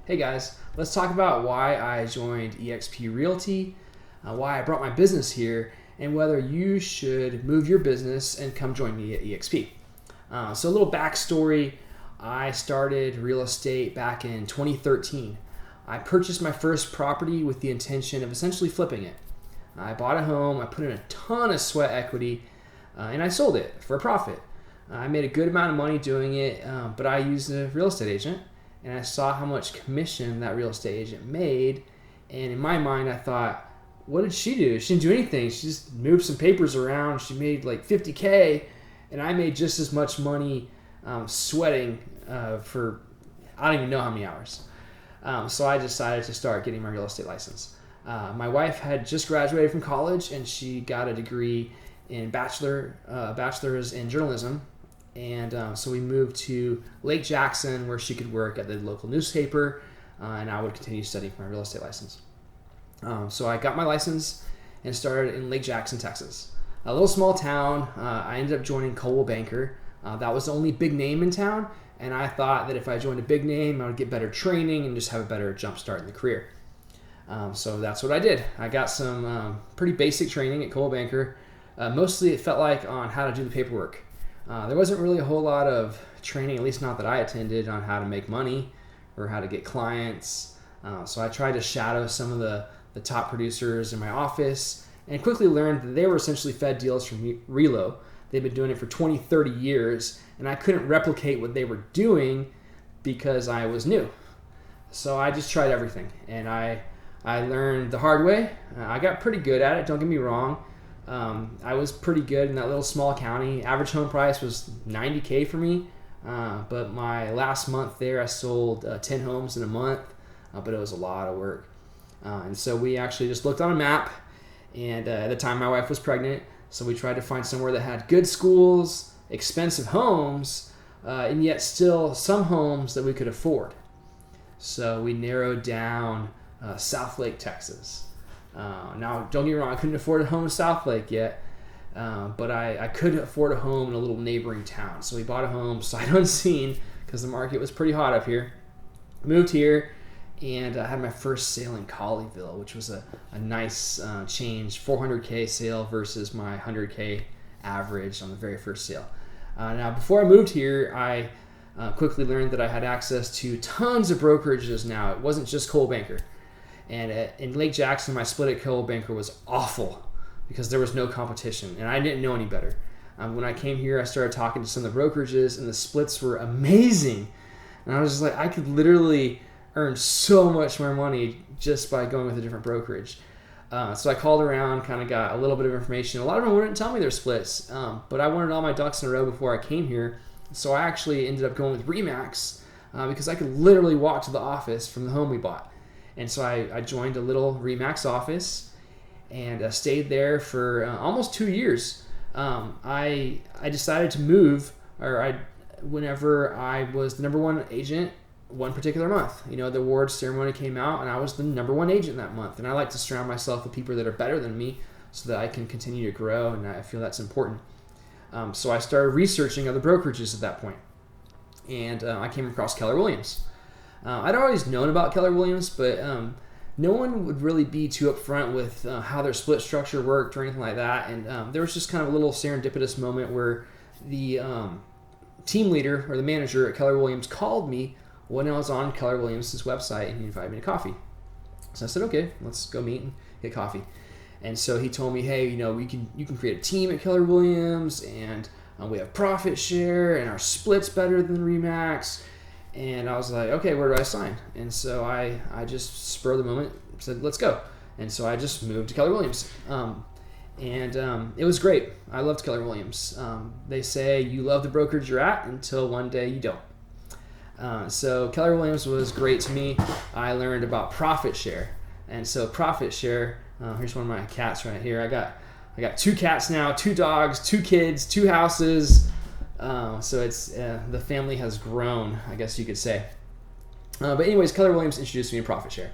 Hey guys, let's talk about why I joined EXP Realty, why I brought my business here, and whether you should move your business and come join me at EXP. So a little backstory, I started real estate back in 2013. I purchased my first property with the intention of essentially flipping it. I bought a home, I put in a ton of sweat equity, and I sold it for a profit. I made a good amount of money doing it, but I used a real estate agent, and I saw how much commission that real estate agent made, and in my mind I thought, what did she do? She didn't do anything. She just moved some papers around. She made like $50K, and I made just as much money sweating for I don't even know how many hours. So I decided to start getting my real estate license. My wife had just graduated from college, and she got a degree in bachelor's in journalism. And so we moved to Lake Jackson, where she could work at the local newspaper, and I would continue studying for my real estate license. So I got my license and started in Lake Jackson, Texas. A little small town. I ended up joining Coldwell Banker. That was the only big name in town, and I thought that if I joined a big name, I would get better training and just have a better jump start in the career. So that's what I did. I got some pretty basic training at Coldwell Banker. Mostly it felt like on how to do the paperwork. There wasn't really a whole lot of training, at least not that I attended, on how to make money or how to get clients. So I tried to shadow some of the top producers in my office and quickly learned that they were essentially fed deals from Relo. They've been doing it for 20, 30 years, and I couldn't replicate what they were doing because I was new. So I just tried everything, and I learned the hard way. I got pretty good at it, don't get me wrong. I was pretty good in that little small county. Average home price was $90K for me, but my last month there I sold 10 homes in a month, but it was a lot of work. And so we actually just looked on a map, and at the time my wife was pregnant, so we tried to find somewhere that had good schools, expensive homes, and yet still some homes that we could afford. So we narrowed down South Lake, Texas. Now, don't get me wrong, I couldn't afford a home in South Lake yet, but I could afford a home in a little neighboring town. So we bought a home sight unseen because the market was pretty hot up here. Moved here, and I had my first sale in Colleyville, which was a nice change, 400K sale versus my 100K average on the very first sale. Now, before I moved here, I quickly learned that I had access to tons of brokerages now. It wasn't just Coldwell Banker. And in Lake Jackson, my split at Coldwell Banker was awful because there was no competition, and I didn't know any better. When I came here, I started talking to some of the brokerages, and the splits were amazing. And I was just like, I could literally earn so much more money just by going with a different brokerage. So I called around, kind of got a little bit of information. A lot of them wouldn't tell me their splits, but I wanted all my ducks in a row before I came here. So I actually ended up going with RE/MAX because I could literally walk to the office from the home we bought. And so I joined a little RE/MAX office and stayed there for almost 2 years. I decided to move, whenever I was the number one agent one particular month. You know, the awards ceremony came out, and I was the number one agent that month. And I like to surround myself with people that are better than me so that I can continue to grow, and I feel that's important. So I started researching other brokerages at that point, and I came across Keller Williams. I'd always known about Keller Williams, but no one would really be too upfront with how their split structure worked or anything like that. And there was just kind of a little serendipitous moment where the team leader or the manager at Keller Williams called me when I was on Keller Williams' website, and he invited me to coffee. So I said, okay, let's go meet and get coffee. And so he told me, hey, you know, you can create a team at Keller Williams, and we have profit share, and our split's better than RE/MAX. And I was like, okay, where do I sign? And so I just spur of the moment said, let's go. And so I just moved to Keller Williams. It was great. I loved Keller Williams. They say you love the brokerage you're at until one day you don't. So Keller Williams was great to me. I learned about profit share. And so profit share, here's one of my cats right here. I got 2 cats now, 2 dogs, 2 kids, 2 houses. So it's the family has grown, I guess you could say. But anyways, Keller Williams introduced me to profit share.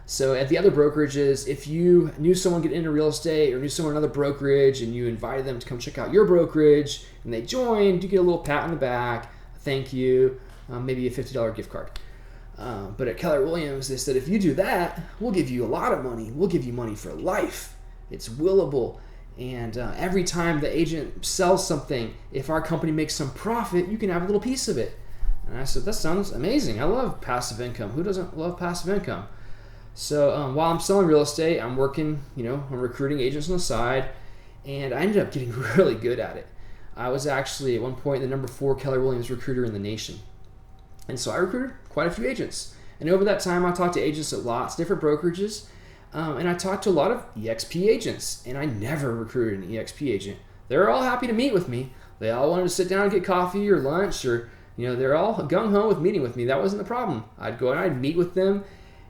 So at the other brokerages, if you knew someone get into real estate or knew someone in another brokerage and you invited them to come check out your brokerage and they joined, you get a little pat on the back, thank you, maybe a $50 gift card. But at Keller Williams, they said, if you do that, we'll give you a lot of money. We'll give you money for life. It's willable. And every time the agent sells something, if our company makes some profit, you can have a little piece of it. And I said, that sounds amazing. I love passive income. Who doesn't love passive income? So while I'm selling real estate, I'm working, I'm recruiting agents on the side, and I ended up getting really good at it. I was actually at one point the number 4 Keller Williams recruiter in the nation. And so I recruited quite a few agents. And over that time, I talked to agents at lots of different brokerages, and I talked to a lot of EXP agents, and I never recruited an EXP agent. They were all happy to meet with me. They all wanted to sit down and get coffee or lunch, or they're all gung-ho with meeting with me. That wasn't the problem. I'd go and I'd meet with them,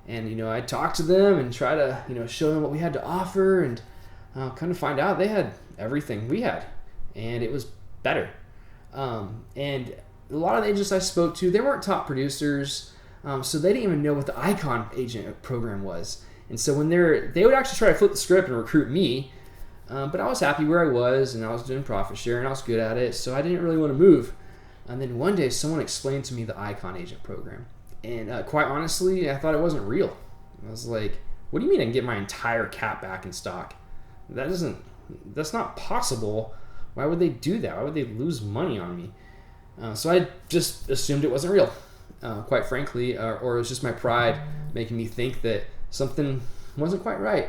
and I'd talk to them and try to show them what we had to offer, and kind of find out they had everything we had, and it was better. And a lot of the agents I spoke to, they weren't top producers, so they didn't even know what the Icon agent program was. And so when they would actually try to flip the script and recruit me, but I was happy where I was, and I was doing profit share, and I was good at it, so I didn't really want to move. And then one day, someone explained to me the Icon agent program, and quite honestly, I thought it wasn't real. I was like, "What do you mean I can get my entire cap back in stock? That's not possible. Why would they do that? Why would they lose money on me?" So I just assumed it wasn't real, quite frankly, or it was just my pride making me think that something wasn't quite right.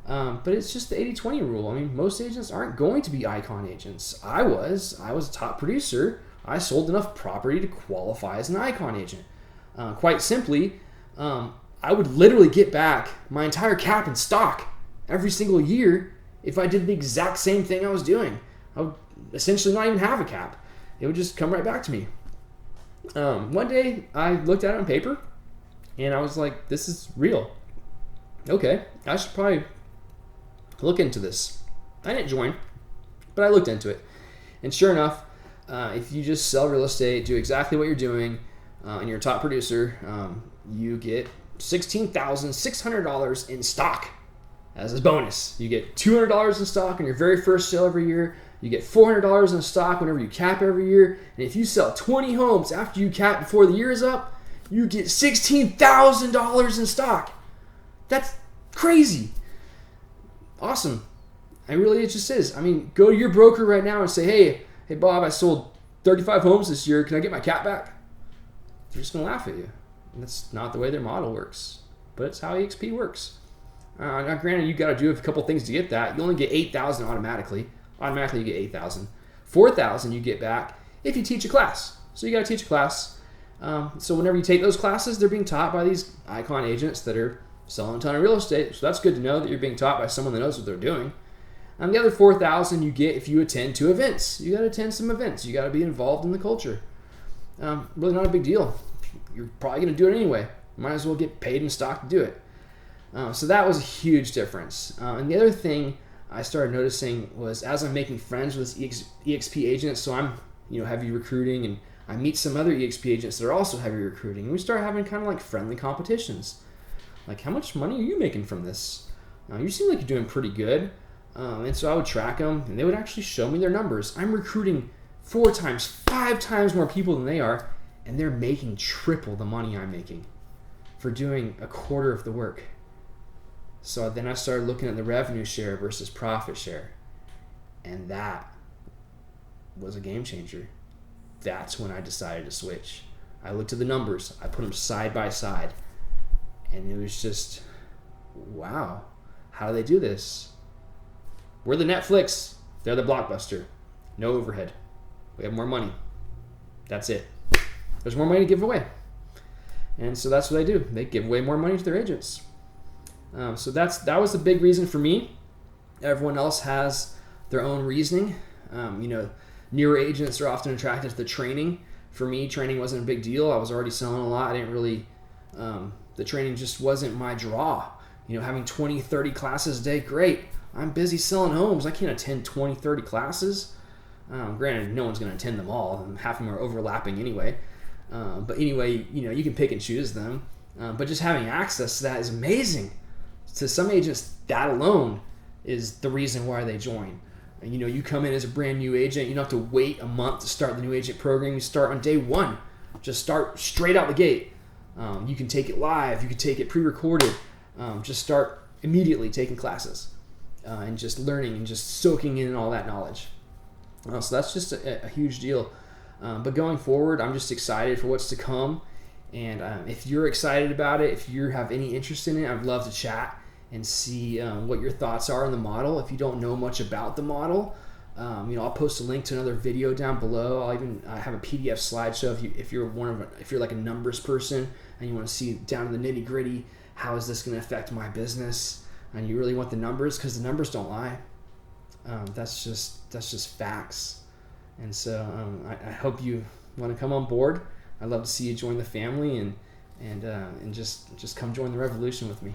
But it's just the 80-20 rule. I mean, most agents aren't going to be Icon agents. I was a top producer. I sold enough property to qualify as an Icon agent. Quite simply, I would literally get back my entire cap in stock every single year if I did the exact same thing I was doing. I would essentially not even have a cap. It would just come right back to me. One day, I looked at it on paper, and I was like, this is real. Okay, I should probably look into this. I didn't join, but I looked into it. And sure enough, if you just sell real estate, do exactly what you're doing, and you're a top producer, you get $16,600 in stock as a bonus. You get $200 in stock on your very first sale every year. You get $400 in stock whenever you cap every year. And if you sell 20 homes after you cap before the year is up, you get $16,000 in stock. That's crazy. Awesome. It just is. I mean, go to your broker right now and say, hey Bob, I sold 35 homes this year. Can I get my cap back? They're just going to laugh at you. And that's not the way their model works. But it's how EXP works. Now, granted, you got to do a couple things to get that. You only get $8,000 automatically. Automatically, you get $8,000. $4,000 you get back if you teach a class. So you got to teach a class. So whenever you take those classes, they're being taught by these Icon agents that are selling a ton of real estate. So that's good to know that you're being taught by someone that knows what they're doing. And the other $4,000 you get if you attend 2 events. You got to attend some events. You got to be involved in the culture. Really not a big deal. You're probably going to do it anyway. Might as well get paid in stock to do it. So that was a huge difference. And the other thing I started noticing was as I'm making friends with EXP agents, so I'm heavy recruiting, and I meet some other EXP agents that are also heavy recruiting, and we start having kind of like friendly competitions. Like, how much money are you making from this? You seem like you're doing pretty good. And so I would track them, and they would actually show me their numbers. I'm recruiting 4 times, 5 times more people than they are, and they're making triple the money I'm making for doing a quarter of the work. So then I started looking at the revenue share versus profit share, and that was a game changer. That's when I decided to switch. I looked at the numbers, I put them side by side, and it was just, wow, how do they do this? We're the Netflix, they're the Blockbuster. No overhead. We have more money. That's it. There's more money to give away. And so that's what they do. They give away more money to their agents. So that was the big reason for me. Everyone else has their own reasoning. Newer agents are often attracted to the training. For me, training wasn't a big deal. I was already selling a lot. I didn't really, the training just wasn't my draw. Having 20, 30 classes a day, great. I'm busy selling homes. I can't attend 20, 30 classes. Granted, no one's going to attend them all, and half of them are overlapping anyway. But anyway, you can pick and choose them. But just having access to that is amazing. To some agents, that alone is the reason why they join. And you come in as a brand new agent. You don't have to wait a month to start the new agent program. You start on day 1. Just start straight out the gate. You can take it live. You can take it pre-recorded. Just start immediately taking classes and just learning and just soaking in all that knowledge. So that's just a huge deal. But going forward, I'm just excited for what's to come. And if you're excited about it, if you have any interest in it, I'd love to chat and see what your thoughts are on the model. If you don't know much about the model, I'll post a link to another video down below. I have a PDF slideshow if you're like a numbers person and you want to see down to the nitty gritty, how is this going to affect my business? And you really want the numbers, because the numbers don't lie. That's just facts. And so I hope you want to come on board. I'd love to see you join the family and just come join the revolution with me.